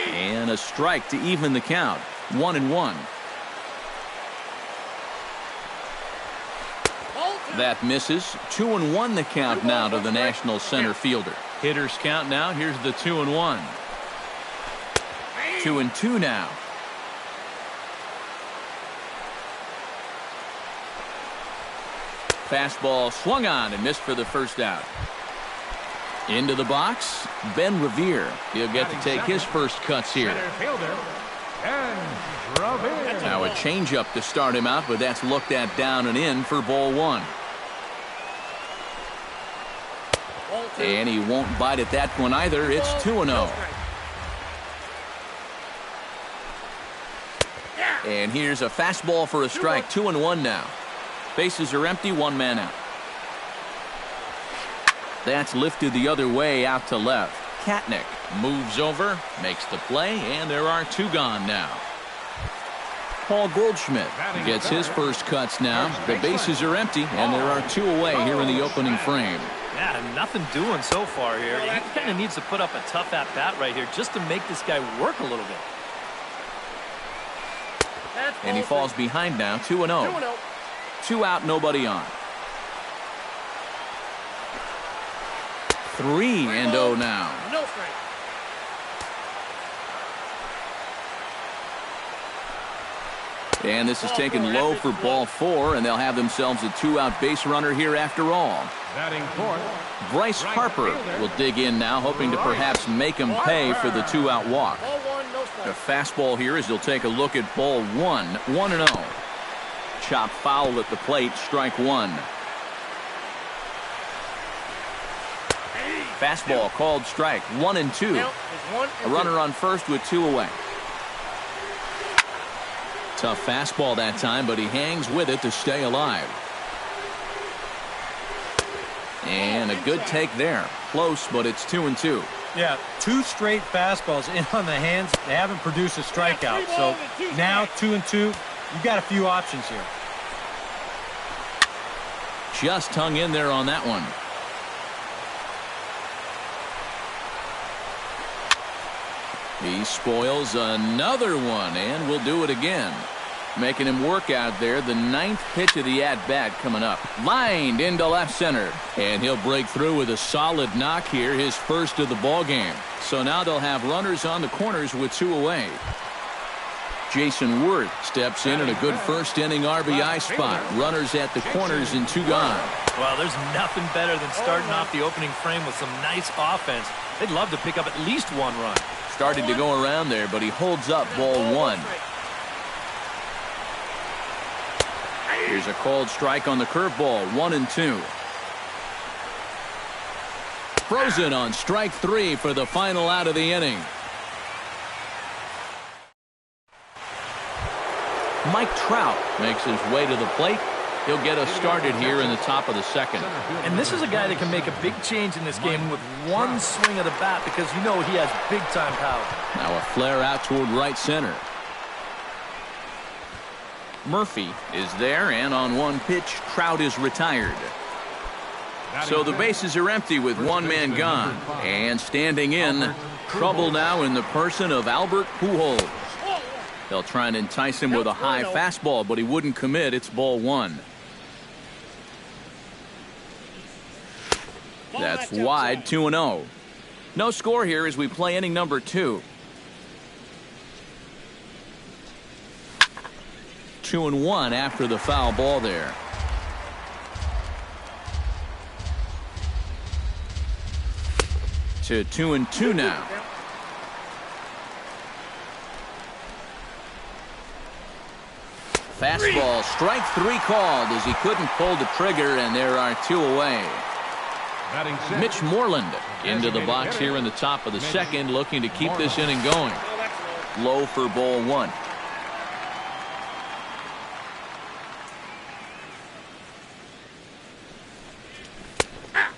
And a strike to even the count. 1-1. That misses. 2-1 the count now to the National center fielder. Hitters count now. Here's the 2-1. 2-2 now. Fastball swung on and missed for the first out. Into the box, Ben Revere. He'll get to take his first cuts here. Now a changeup to start him out, but that's looked at down and in for ball one. And he won't bite at that one either. It's 2-0. And here's a fastball for a strike. 2-1 now. Bases are empty, one man out. That's lifted the other way out to left. Katnick moves over, makes the play, and there are two gone now. Paul Goldschmidt gets his first cuts now. The bases are empty, and there are two away here in the opening frame. Yeah, nothing doing so far here. He kind of needs to put up a tough at-bat right here just to make this guy work a little bit. And he falls behind now, 2-0. 2 out, nobody on. 3-0 now. And this is taken low for ball 4, and they'll have themselves a 2-out base runner here after all. Bryce Harper will dig in now, hoping to perhaps make him pay for the 2-out walk. A fastball here as he'll take a look at ball 1, 1-0. Chop foul at the plate, strike one. Fastball called strike, 1-2. A runner on first with 2 away. Tough fastball that time, but he hangs with it to stay alive. And a good take there. Close, but it's 2-2. Yeah, 2 straight fastballs in on the hands. They haven't produced a strikeout. So now 2-2. You've got a few options here. Just hung in there on that one. He spoils another one, and will do it again. Making him work out there. The 9th pitch of the at-bat coming up. Lined into left center. And he'll break through with a solid knock here, his first of the ball game. So now they'll have runners on the corners with 2 away. Jason Worth steps in a good first inning RBI spot. Runners at the corners and 2 gone. Well, there's nothing better than starting off the opening frame with some nice offense. They'd love to pick up at least 1 run. Started to go around there, but he holds up ball 1. Here's a called strike on the curveball, 1-2. Frozen on strike 3 for the final out of the inning. Mike Trout makes his way to the plate. He'll get us started here in the top of the second. And this is a guy that can make a big change in this game with one swing of the bat, because you know he has big-time power. Now a flare out toward right center. Murphy is there, and on one pitch, Trout is retired. So the bases are empty with 1 man gone. And standing in, trouble now in the person of Albert Pujols. They'll try and entice him with a high fastball, but he wouldn't commit. It's ball 1. That's wide, 2-0. No score here as we play inning number 2. 2-1 after the foul ball there. To 2-2 now. Fastball, strike 3 called as he couldn't pull the trigger, and there are 2 away. Mitch Moreland into the box here in the top of the second, looking to keep this inning going. Low for ball 1.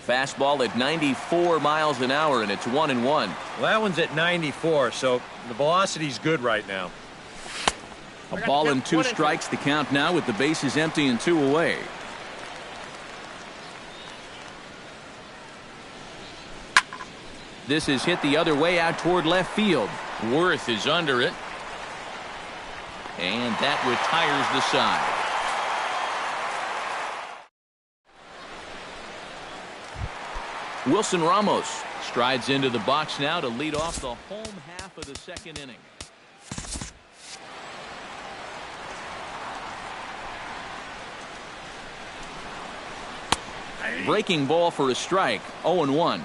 Fastball at 94 miles an hour, and it's 1-1. Well, that one's at 94, so the velocity's good right now. A ball and 2 strikes, the count now with the bases empty and 2 away. This is hit the other way out toward left field. Worth is under it. And that retires the side. Wilson Ramos strides into the box now to lead off the home half of the second inning. Breaking ball for a strike. 0-1.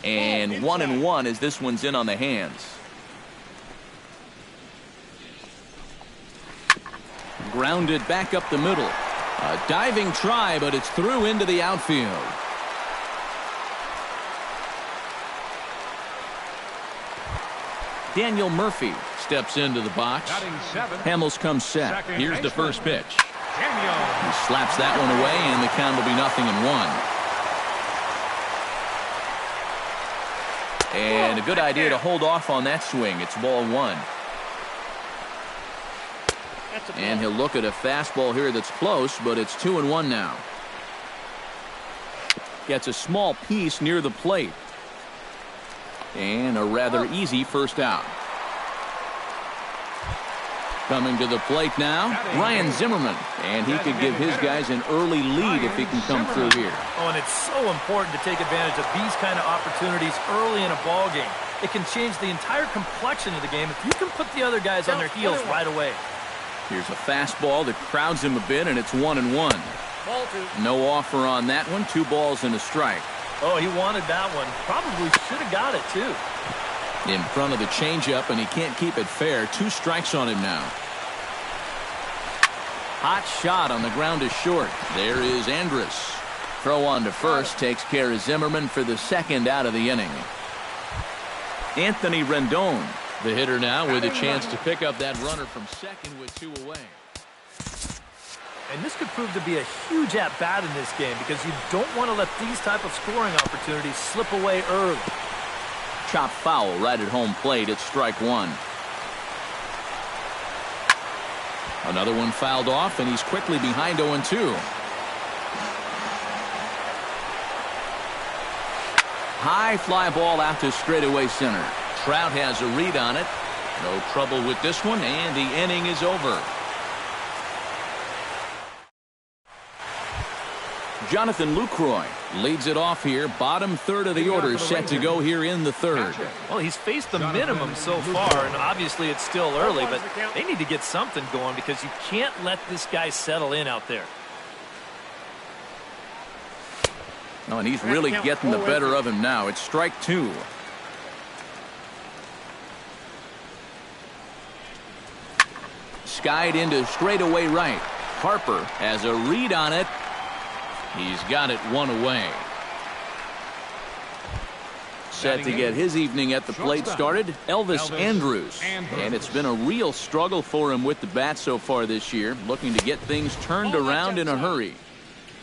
And 1-1 as this one's in on the hands. Grounded back up the middle. A diving try, but it's through into the outfield. Daniel Murphy steps into the box. Hamels comes set. Here's the first pitch. He slaps that one away, and the count will be 0-1. And a good idea to hold off on that swing. It's ball one. And he'll look at a fastball here that's close, but it's 2-1 now. Gets a small piece near the plate. And a rather easy first out. Coming to the plate now, Ryan Zimmerman. And he could give his guys an early lead if he can come through here. Oh, and it's so important to take advantage of these kind of opportunities early in a ball game. It can change the entire complexion of the game if you can put the other guys on their heels right away. Here's a fastball that crowds him a bit, and it's 1-1. No offer on that one. 2 balls and a strike. Oh, he wanted that one. Probably should have got it, too. In front of the changeup, and he can't keep it fair. 2 strikes on him now. Hot shot on the ground is short. There is Andrus. Throw on to first takes care of Zimmerman for the second out of the inning. Anthony Rendon, the hitter now, with a chance to pick up that runner from second with 2 away. And this could prove to be a huge at-bat in this game because you don't want to let these type of scoring opportunities slip away early. Chop foul right at home plate. It's strike 1. Another one fouled off, and he's quickly behind 0-2. High fly ball out to straightaway center. Trout has a read on it. No trouble with this one, and the inning is over. Jonathan Lucroy leads it off here. Bottom third of the order set to go here in the third. Well, he's faced the minimum so far, and obviously it's still early, but they need to get something going because you can't let this guy settle in out there. Oh, and he's really getting the better of him now. It's strike 2. Skied into straightaway right. Harper has a read on it. He's got it 1 away. Set to get his evening at the plate started, Elvis Andrus. And it's been a real struggle for him with the bat so far this year, looking to get things turned around in a hurry.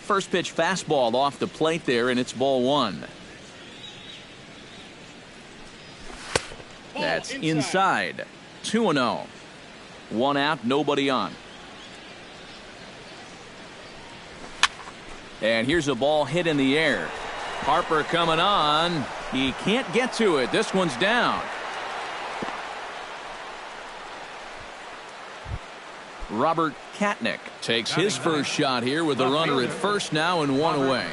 First pitch fastball off the plate there, and it's ball 1. That's inside. 2-0. 1 out, nobody on. And here's a ball hit in the air. Harper coming on. He can't get to it. This one's down. Robert Katnick takes his first shot here with a runner at first now and 1 away.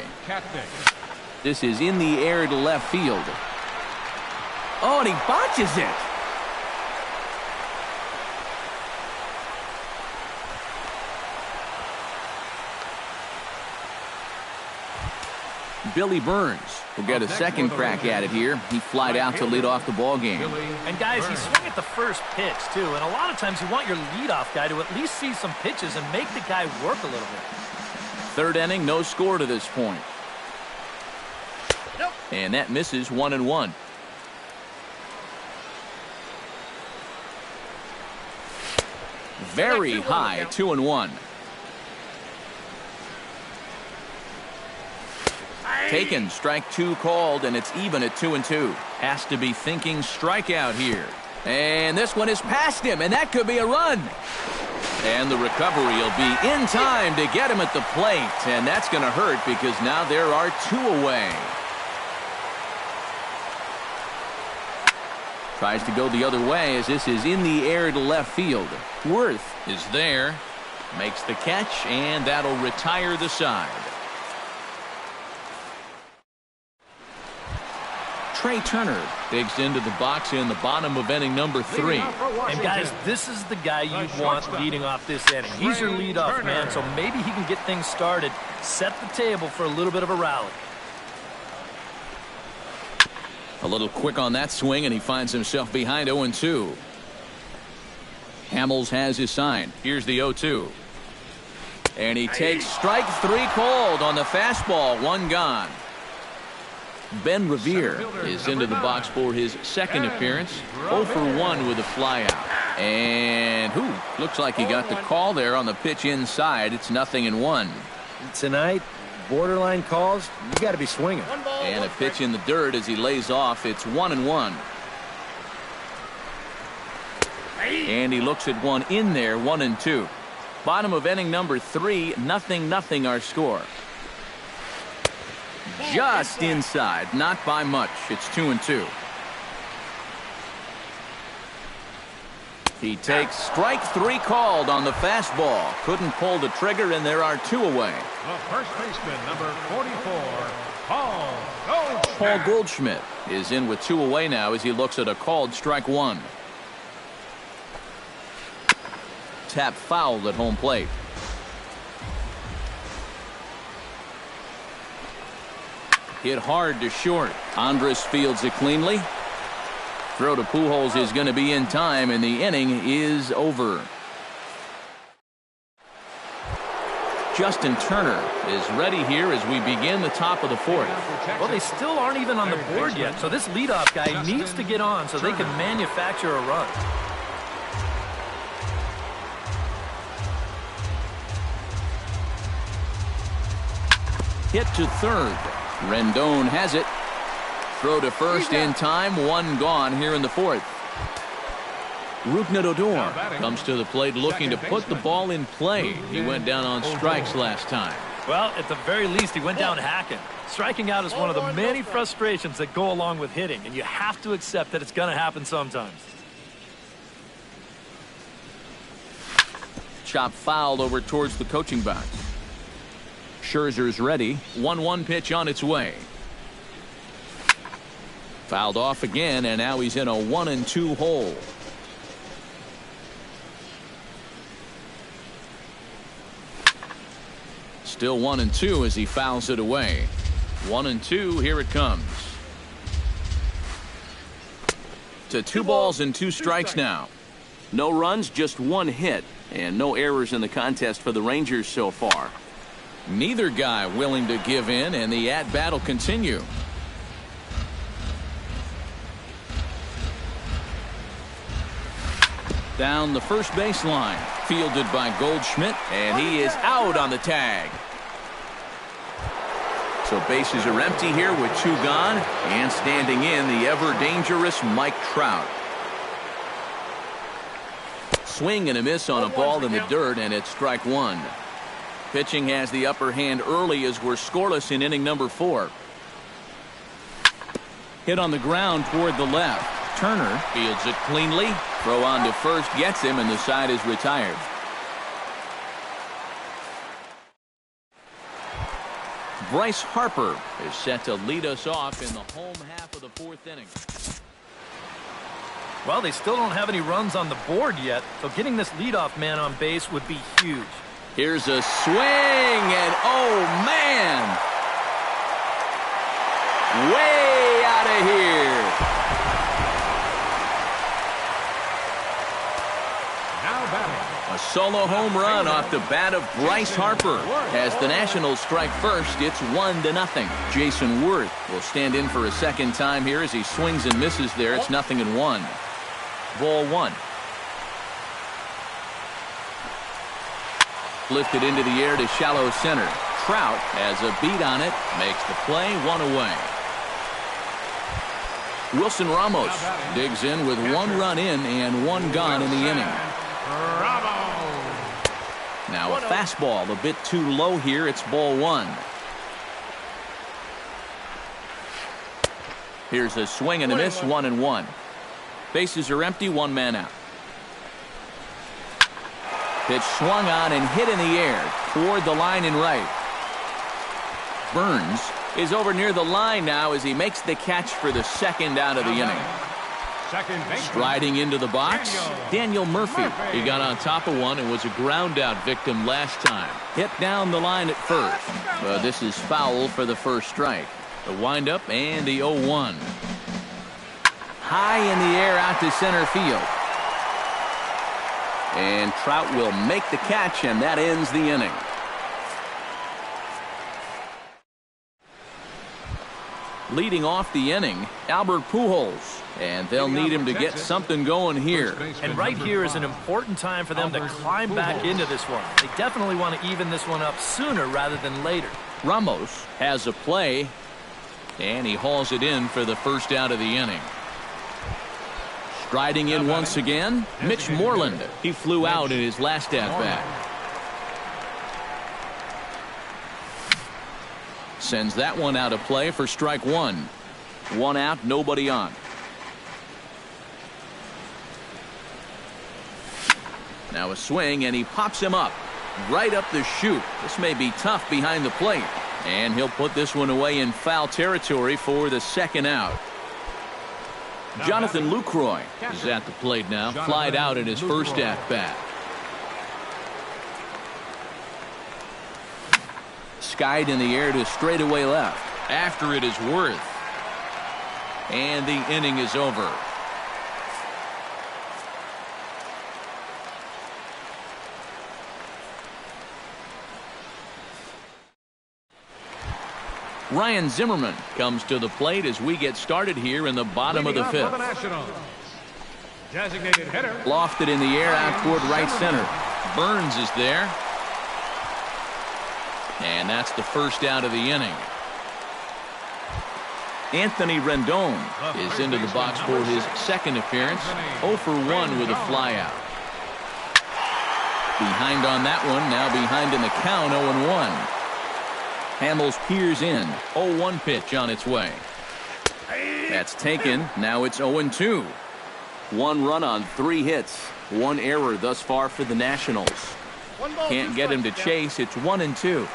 This is in the air to left field. Oh, and he botches it. Billy Burns will get a second crack at it here. He flied out to lead off the ball game. And guys, he swung at the first pitch too, and a lot of times you want your leadoff guy to at least see some pitches and make the guy work a little bit. Third inning, no score to this point. And that misses. 1-1. Very high. 2-1. Taken, strike 2 called, and it's even at 2-2. Has to be thinking strikeout here. And this one is past him, and that could be a run. And the recovery will be in time to get him at the plate. And that's going to hurt because now there are 2 away. Tries to go the other way as this is in the air to left field. Worth is there. Makes the catch, and that'll retire the side. Trey Turner digs into the box in the bottom of inning number 3. And guys, this is the guy you want leading off this inning. He's your leadoff man, so maybe he can get things started, set the table for a little bit of a rally. A little quick on that swing, and he finds himself behind 0-2. Hamels has his sign. Here's the 0-2. And he takes strike 3 called on the fastball. 1 gone. Ben Revere is into the box for his 2nd appearance. 0 for 1 with a flyout. And looks like he got the call there on the pitch inside. It's 0-1. Tonight, borderline calls, you got to be swinging. And a pitch in the dirt as he lays off. It's 1-1. And he looks at one in there. 1-2. Bottom of inning number 3. 0-0 our score. Just inside, not by much. It's 2-2. He takes strike 3 called on the fastball. Couldn't pull the trigger, and there are 2 away. The first baseman, number 44, Paul Goldschmidt is in with 2 away now as he looks at a called strike 1. Tap fouled at home plate. Hit hard to short. Andrus fields it cleanly. Throw to Pujols is going to be in time, and the inning is over. Justin Turner is ready here as we begin the top of the 4th. Well, they still aren't even on the board yet, so this leadoff guy needs to get on so they can manufacture a run. Hit to 3rd. Rendon has it. Throw to first in time. 1 gone here in the 4th. Rougned Odor comes to the plate looking to put the ball in play. He went down on strikes last time. Well, at the very least, he went down hacking. Striking out is one of the many frustrations that go along with hitting, and you have to accept that it's going to happen sometimes. Chop fouled over towards the coaching box. Scherzer's ready. 1-1 pitch on its way. Fouled off again, and now he's in a 1-2 hole. Still 1-2 as he fouls it away. 1-2, here it comes. To 2 balls and 2 strikes now. No runs, just 1 hit, and no errors in the contest for the Rangers so far. Neither guy willing to give in, and the at-bat will continue. Down the first baseline, fielded by Goldschmidt, and he is out on the tag. So bases are empty here with 2 gone, and standing in the ever-dangerous Mike Trout. Swing and a miss on a ball in the dirt, and it's strike 1. Pitching has the upper hand early as we're scoreless in inning number 4. Hit on the ground toward the left. Turner fields it cleanly. Throw on to first gets him, and the side is retired. Bryce Harper is set to lead us off in the home half of the 4th inning. Well, they still don't have any runs on the board yet, so getting this leadoff man on base would be huge. Here's a swing, and oh, man! Way out of here. Now batting. A solo home run off the bat of Bryce Harper. As the Nationals strike first, it's 1-0. Jason Worth will stand in for a second time here as he swings and misses there. It's 0-1. Ball 1. Lifted into the air to shallow center. Trout has a beat on it, makes the play, 1 away. Wilson Ramos digs in with 1 run in and 1 gone in the inning. Now a fastball a bit too low here. It's ball one. Here's a swing and a miss, 1-1. Bases are empty, one man out. Pitch swung on and hit in the air toward the line and right. Burns is over near the line now as he makes the catch for the second out of the inning. Striding into the box, Daniel Murphy. He got on top of one and was a ground out victim last time. Hit down the line at first, but this is foul for the first strike. The windup and the 0-1. High in the air out to center field. And Trout will make the catch, and that ends the inning. Leading off the inning, Albert Pujols. And they'll need him to get something going here. And right here is an important time for them to climb back into this one. They definitely want to even this one up sooner rather than later. Ramos has a play, and he hauls it in for the first out of the inning. Striding in once again, Mitch Moreland. He flew out in his last at-bat. Sends that one out of play for strike one. One out, nobody on. Now a swing, and he pops him up. Right up the chute. This may be tough behind the plate. And he'll put this one away in foul territory for the second out. Jonathan Lucroy is at the plate now. Flied out in his first at-bat. Skied in the air to straightaway left. After it is Worth. And the inning is over. Ryan Zimmerman comes to the plate as we get started here in the bottom of the fifth. Designated hitter. Lofted in the air out toward right center. Burns is there. And that's the first out of the inning. Anthony Rendon is into the box for his second appearance. 0 for 1 with a flyout. Behind on that one, now behind in the count, 0-1. Hamels peers in. 0-1 pitch on its way. That's taken. Now it's 0-2. One run on 3 hits. One error thus far for the Nationals. Can't get him to chase. It's 1-2.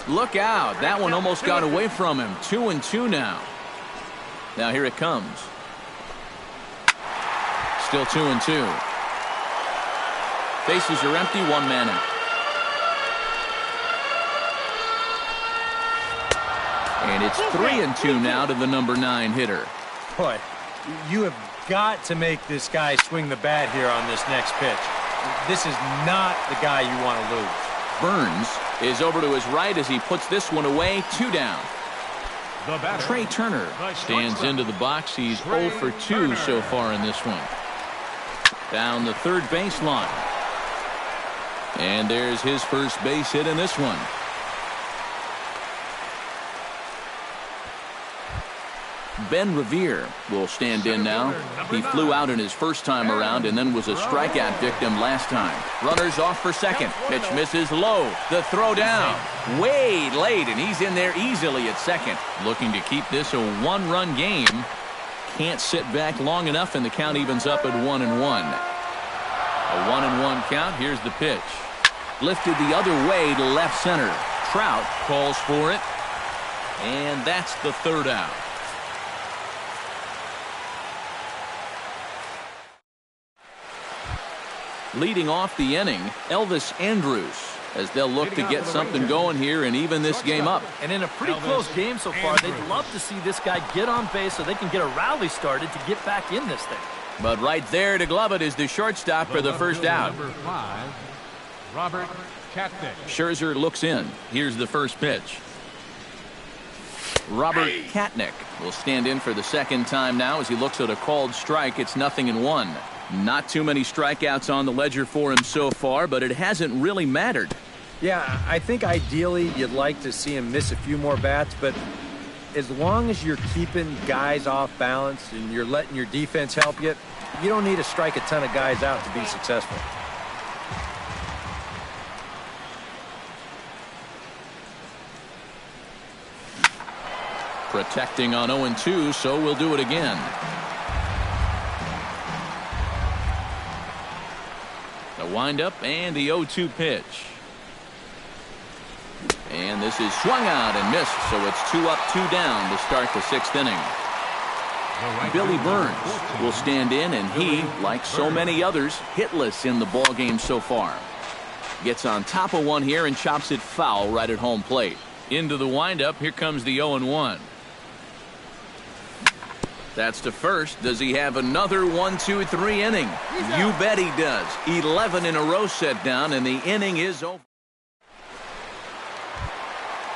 Look out. That one almost got away from him. 2-2 now. Now here it comes. Still 2-2. Bases are empty. One man out. And it's 3-2 now to the number 9 hitter. Boy, you have got to make this guy swing the bat here on this next pitch. This is not the guy you want to lose. Burns is over to his right as he puts this one away. 2 down. Trey Turner stands into the box. He's 0 for 2 so far in this one. Down the third baseline. And there's his first base hit in this one. Ben Revere will stand in now. He flew out in his first time around and then was a strikeout victim last time. Runners off for second. Pitch misses low. The throw down. Way late, and he's in there easily at second. Looking to keep this a one-run game. Can't sit back long enough, and the count evens up at 1-1. A 1-1 count. Here's the pitch. Lifted the other way to left center. Trout calls for it. And that's the third out. Leading off the inning, Elvis Andrus, as they'll look to get something going here and even this game up. And in a pretty close game so far, they'd love to see this guy get on base so they can get a rally started to get back in this thing. But right there to glove it is the shortstop for the first out. Number 5, Robert Katnick. Scherzer looks in. Here's the first pitch. Robert Katnick will stand in for the second time now as he looks at a called strike. It's 0-1. Not too many strikeouts on the ledger for him so far, but it hasn't really mattered. Yeah, I think ideally you'd like to see him miss a few more bats, but as long as you're keeping guys off balance and you're letting your defense help you, You don't need to strike a ton of guys out to be successful. Protecting on 0-2, so we'll do it again. The windup and the 0-2 pitch. And this is swung out and missed, so it's 2 up, 2 down to start the 6th inning. Billy Burns will stand in, and he, like so many others, hitless in the ball game so far. Gets on top of one here and chops it foul right at home plate. Into the windup, here comes the 0-1. That's to first. Does he have another 1, 2, 3 inning? You bet he does. 11 in a row set down, and the inning is over.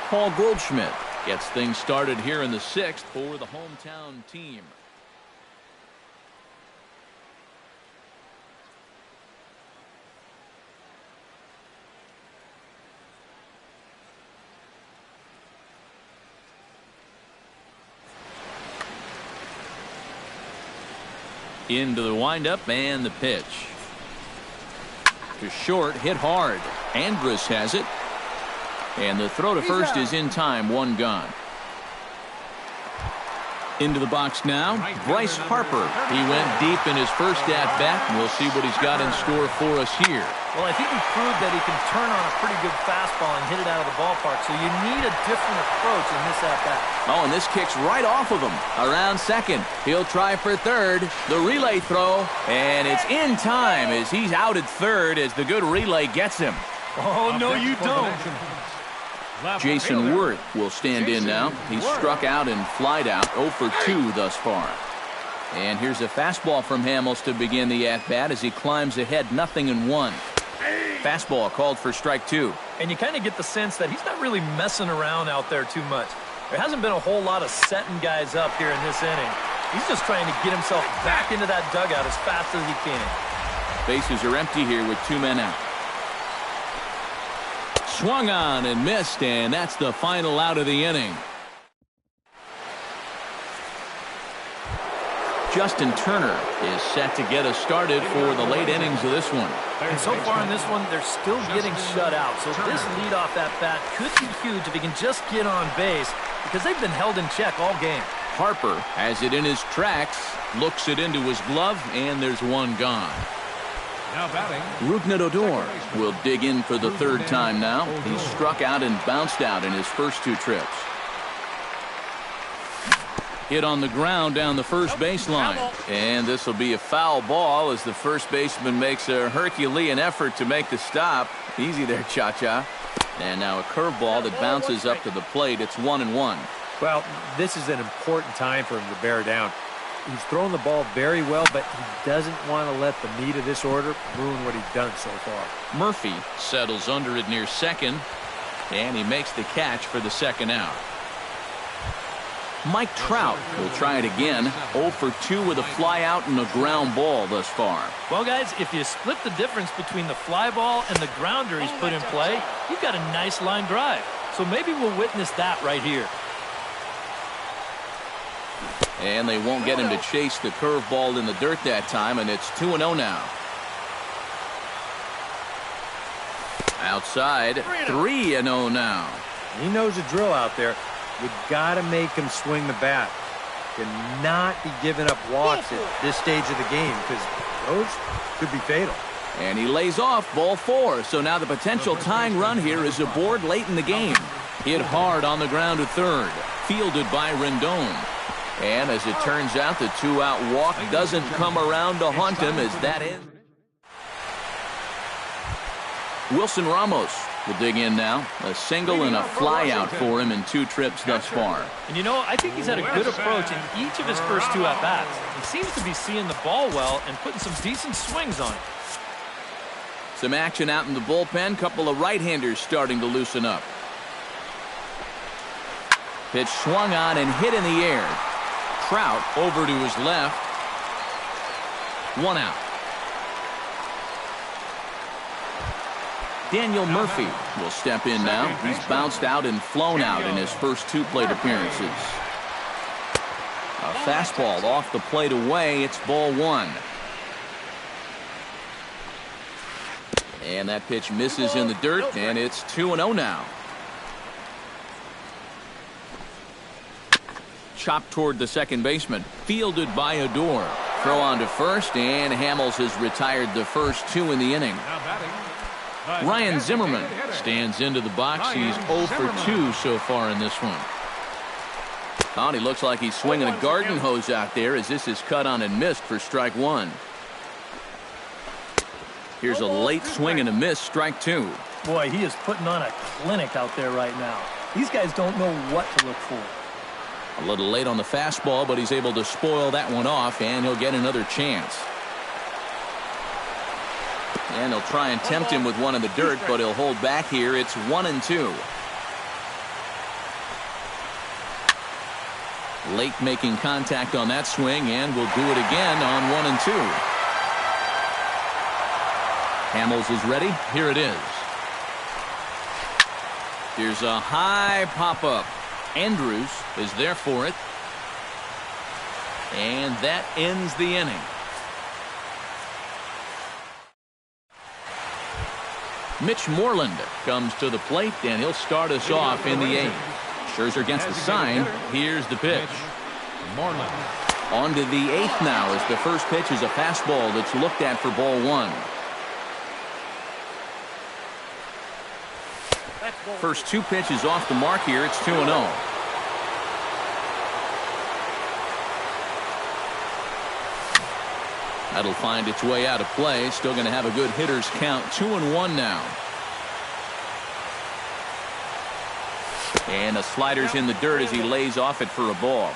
Paul Goldschmidt gets things started here in the 6th for the hometown team. Into the windup and the pitch. To short, hit hard. Andrus has it. And the throw to first is in time, 1 gone. Into the box now, Bryce Harper. He went deep in his first at-bat, and we'll see what he's got in store for us here. Well, I think he proved that he can turn on a pretty good fastball and hit it out of the ballpark, so you need a different approach in this at-bat. Oh, and this kicks right off of him. Around second. He'll try for third. The relay throw, and it's in time as he's out at third as the good relay gets him. Oh, no, you don't. Jason Worth will stand in now. He's struck out and flied out, 0 for 2 thus far. And here's a fastball from Hamels to begin the at-bat as he climbs ahead, 0-1. Fastball called for strike 2. And you kind of get the sense that he's not really messing around out there too much. There hasn't been a whole lot of setting guys up here in this inning. He's just trying to get himself back into that dugout as fast as he can. Bases are empty here with 2 men out. Swung on and missed, and that's the final out of the inning. Justin Turner is set to get us started for the late innings of this one. And so far in this one, they're still getting shut out. So this leadoff at-bat could be huge if he can just get on base, because they've been held in check all game. Harper has it in his tracks, looks it into his glove, and there's 1 gone. Now batting, Rougned Odor will dig in for the 3rd time now. He's struck out and bounced out in his first 2 trips. Hit on the ground down the first baseline. And this will be a foul ball as the first baseman makes a Herculean effort to make the stop. Easy there, Cha-Cha. And now a curveball that bounces up to the plate. It's 1-1. Well, this is an important time for him to bear down. He's thrown the ball very well, but he doesn't want to let the meat of this order ruin what he's done so far. Murphy settles under it near second, and he makes the catch for the 2nd out. Mike Trout will try it again. 0 for 2 with a fly out and a ground ball thus far. Well, guys, if you split the difference between the fly ball and the grounder he's put in play, you've got a nice line drive. So maybe we'll witness that right here. And they won't get him to chase the curveball in the dirt that time, and it's 2-0 now. Outside, 3-0 now. He knows the drill out there. You got to make him swing the bat. Cannot be giving up walks at this stage of the game, because those could be fatal. And he lays off, ball 4. So now the potential tying run here is aboard late in the game. Hit hard on the ground to third. Fielded by Rendon. And as it turns out, the 2-out walk doesn't come around to haunt him as that ends. Wilson Ramos will dig in now. A single and a fly out for him in 2 trips thus far. And you know, I think he's had a good approach in each of his first 2 at-bats. He seems to be seeing the ball well and putting some decent swings on it. Some action out in the bullpen. Couple of right-handers starting to loosen up. Pitch swung on and hit in the air. Trout over to his left. 1 out. Daniel Murphy will step in now. He's bounced out and flown out in his first 2 plate appearances. A fastball off the plate away. It's ball 1. And that pitch misses in the dirt, and it's 2-0 now. Chopped toward the second baseman, fielded by Odor. Throw on to first, and Hamels has retired the first two in the inning. Ryan Zimmerman stands into the box. He's 0 for 2 so far in this one. Oh, and he looks like he's swinging a garden hose out there as this is cut on and missed for strike one. Here's a late swing and a miss, strike two. Boy, he is putting on a clinic out there right now. These guys don't know what to look for. A little late on the fastball, but he's able to spoil that one off, and he'll get another chance. And he'll try and tempt him with one in the dirt, but he'll hold back here. It's 1-2. Late making contact on that swing, and we'll do it again on 1-2. Hamels is ready. Here it is. Here's a high pop-up. Andrews is there for it. And that ends the inning. Mitch Moreland comes to the plate, and he'll start us off in the eighth. Scherzer gets the sign. Here's the pitch. Moreland. On to the eighth now as the first pitch is a fastball that's looked at for ball one. First two pitches off the mark here. It's 2-0. That'll find its way out of play. Still going to have a good hitter's count. 2-1 now. And the slider's in the dirt as he lays off it for a ball.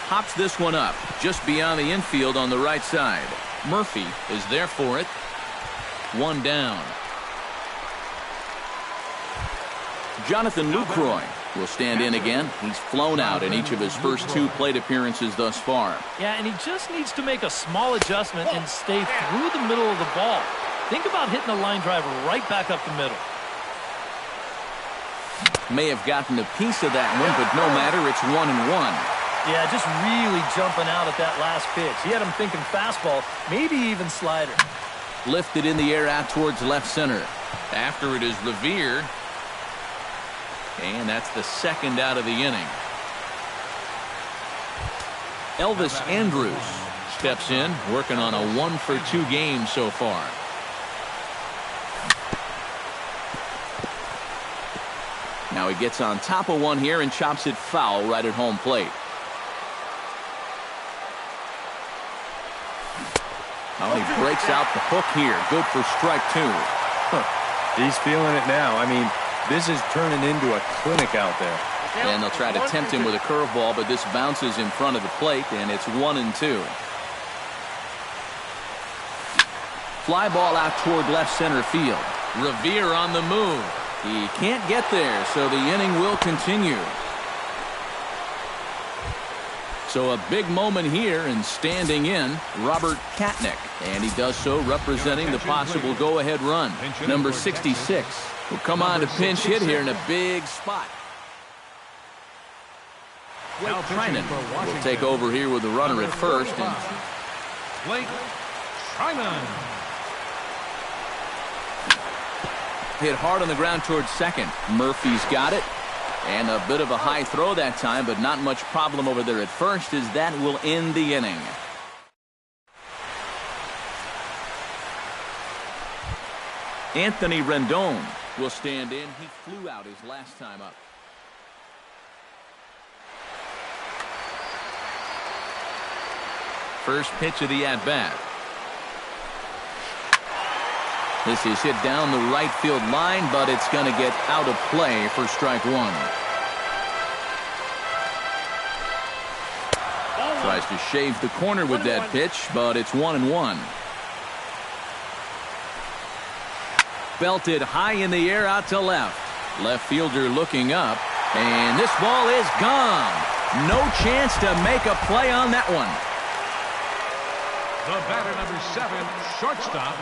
Hops this one up just beyond the infield on the right side. Murphy is there for it. One down. Jonathan Lucroy will stand in again. He's flown out in each of his first two plate appearances thus far. Yeah, and he just needs to make a small adjustment and stay through the middle of the ball. Think about hitting a line driver right back up the middle. May have gotten a piece of that one, but no matter, it's 1-1. Yeah, just really jumping out at that last pitch. He had him thinking fastball, maybe even slider. Lifted in the air out towards left center. After it is Revere. And that's the second out of the inning. Elvis Andrews steps in, working on a 1 for 2 game so far. Now he gets on top of one here and chops it foul right at home plate. Oh, he breaks out the hook here. Good for strike two. He's feeling it now. I mean, this is turning into a clinic out there. And they'll try to tempt him with a curveball, but this bounces in front of the plate, and it's 1-2. Fly ball out toward left center field. Revere on the move. He can't get there, so the inning will continue. So a big moment here, and standing in, Robert Katnick. And he does so representing the possible go-ahead run. Number 66 will come on to pinch hit here in a big spot. Blake Trinan will take over here with the runner at first. And Blake Trinan. hit hard on the ground towards second. Murphy's got it. And a bit of a high throw that time, but not much problem over there at first, as that will end the inning. Anthony Rendon will stand in. He flew out his last time up. First pitch of the at-bat. This is hit down the right field line, but it's going to get out of play for strike one. Tries to shave the corner with that pitch, but it's 1-1. Belted high in the air out to left. Left fielder looking up, and this ball is gone. No chance to make a play on that one. The batter, number 7, shortstop.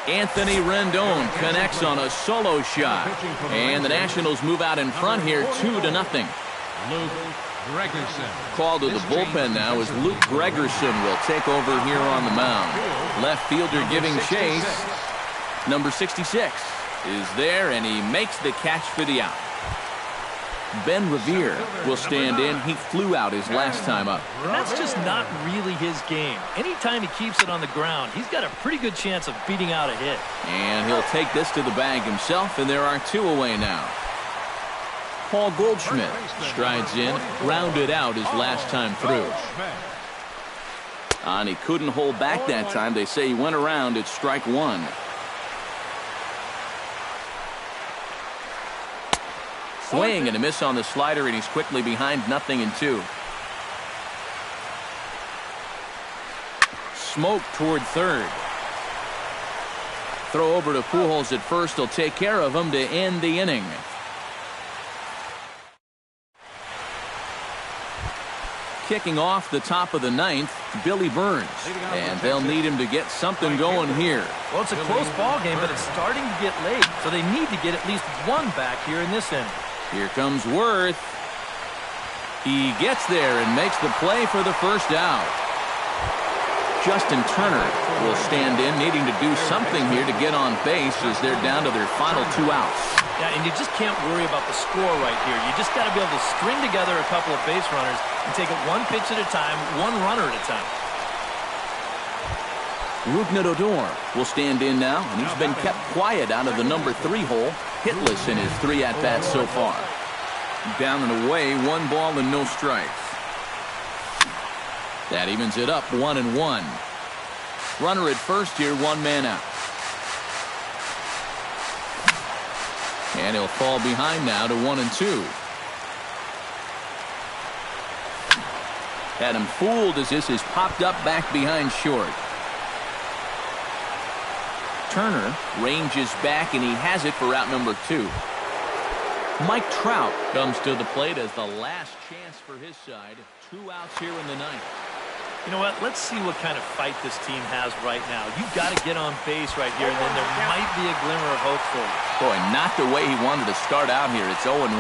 Anthony Rendon connects on a solo shot, and the Nationals move out in front here 2-0. Luke Gregerson. Call to the bullpen now as Luke Gregerson will take over here on the mound. Left fielder giving chase. Number 66 is there, and he makes the catch for the out. Ben Revere will stand in. He flew out his last time up. And that's just not really his game. Anytime he keeps it on the ground, he's got a pretty good chance of beating out a hit. And he'll take this to the bag himself, and there are 2 away now. Paul Goldschmidt strides in, grounded out his last time through. And he couldn't hold back that time. They say he went around at strike 1. Swing and a miss on the slider, and he's quickly behind 0-2. Smoke toward third. Throw over to Pujols at first. He'll take care of him to end the inning. Kicking off the top of the 9th, Billy Burns. And they'll need him to get something going here. Well, it's a close ball game, but it's starting to get late, so they need to get at least 1 back here in this inning. Here comes Worth. He gets there and makes the play for the first out. Justin Turner will stand in, needing to do something here to get on base as they're down to their final 2 outs. Yeah, and you just can't worry about the score right here. You just got to be able to string together a couple of base runners and take it 1 pitch at a time, 1 runner at a time. Rougned Odor will stand in now, and he's been kept quiet out of the number 3 hole, hitless in his 3 at-bats so far. Down and away, 1 ball and no strikes. That evens it up, 1-1. Runner at first here, 1 man out. And he'll fall behind now to 1-2. Had him fooled as this is popped up back behind short. Turner ranges back, and he has it for out number 2. Mike Trout comes to the plate as the last chance for his side. 2 outs here in the 9th. You know what? Let's see what kind of fight this team has right now. You've got to get on base right here, and then there might be a glimmer of hope for you. Boy, not the way he wanted to start out here. It's 0-1.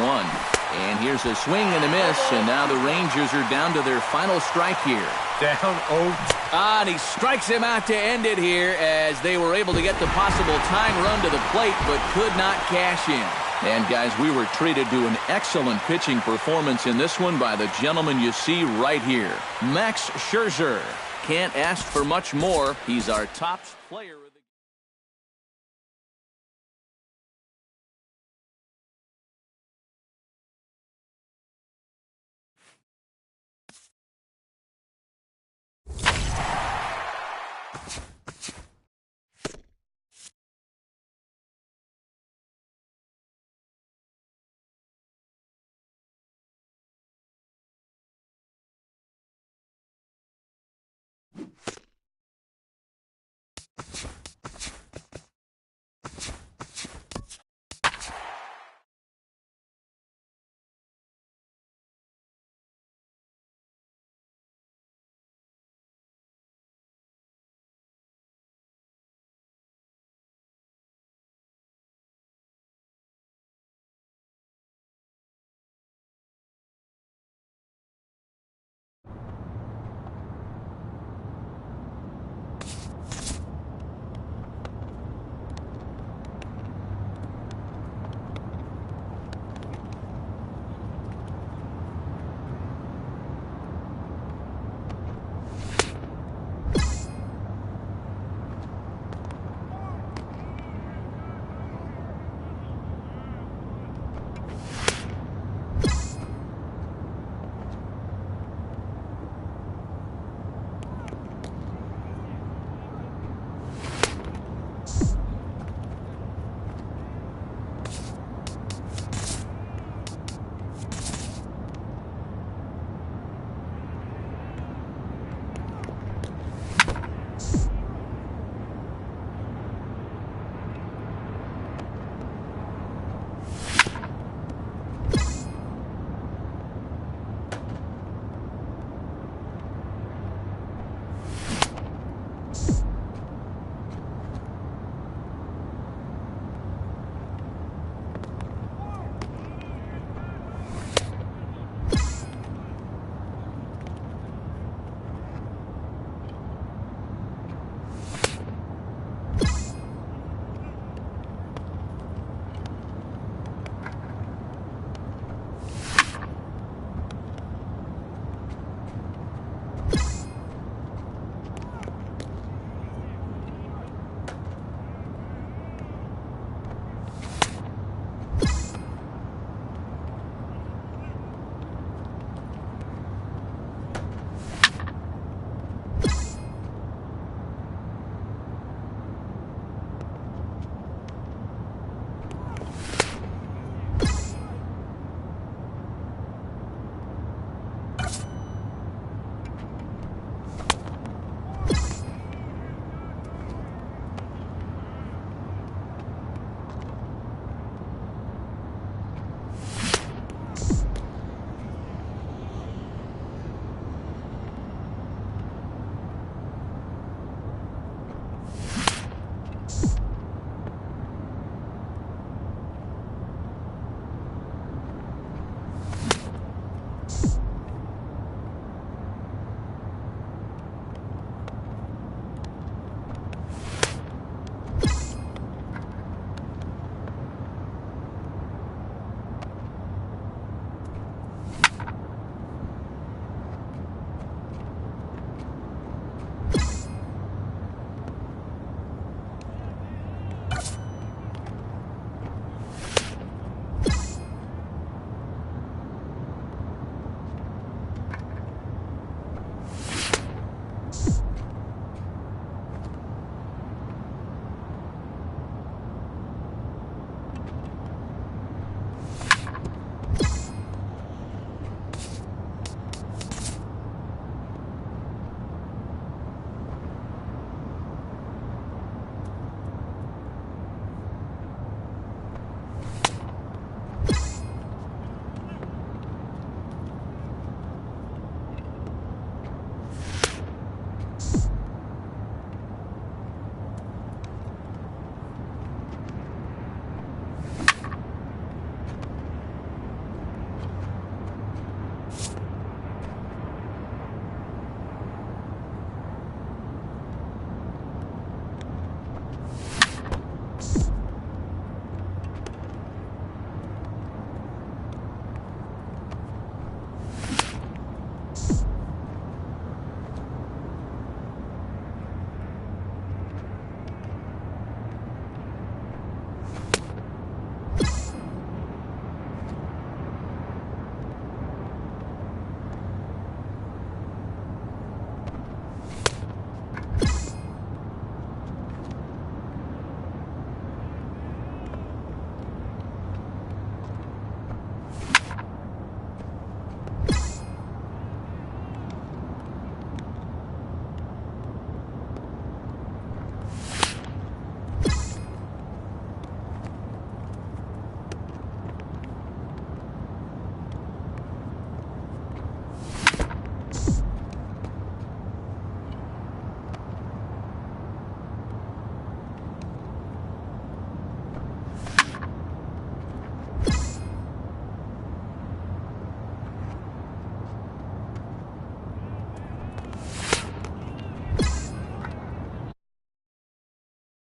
And here's a swing and a miss, and now the Rangers are down to their final strike here. Down 0. And he strikes him out to end it here as they were able to get the possible tying run to the plate, but could not cash in. And, guys, we were treated to an excellent pitching performance in this one by the gentleman you see right here. Max Scherzer. Can't ask for much more. He's our top player.